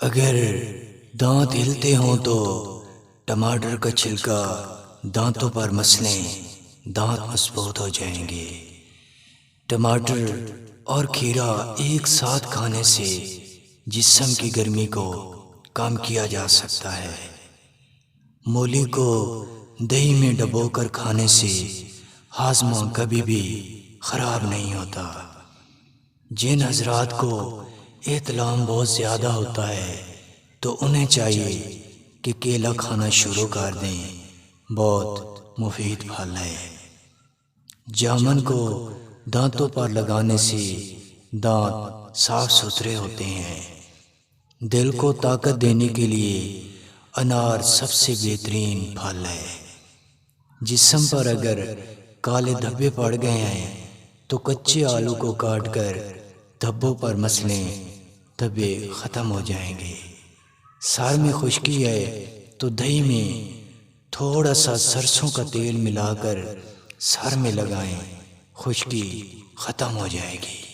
اگر دانت ہلتے ہوں تو ٹماٹر کا چھلکا دانتوں پر مسلیں، دانت مضبوط ہو جائیں گے۔ ٹماٹر اور کھیرا ایک ساتھ کھانے سے جسم کی گرمی کو کم کیا جا سکتا ہے۔ مولی کو دہی میں ڈبو کر کھانے سے ہاضمہ کبھی بھی خراب نہیں ہوتا۔ جن حضرات کو احتلام بہت زیادہ ہوتا ہے تو انہیں چاہیے کہ کیلا کھانا شروع کر دیں، بہت مفید پھل ہے۔ جامن کو دانتوں پر لگانے سے دانت صاف ستھرے ہوتے ہیں۔ دل کو طاقت دینے کے لیے انار سب سے بہترین پھل ہے۔ جسم پر اگر کالے دھبے پڑ گئے ہیں تو کچے آلو کو کاٹ کر دھبوں پر مسلیں، دھبے ختم ہو جائیں گے۔ سر میں خشکی ہے تو دہی میں تھوڑا سا سرسوں کا تیل ملا کر سر میں لگائیں، خشکی ختم ہو جائے گی۔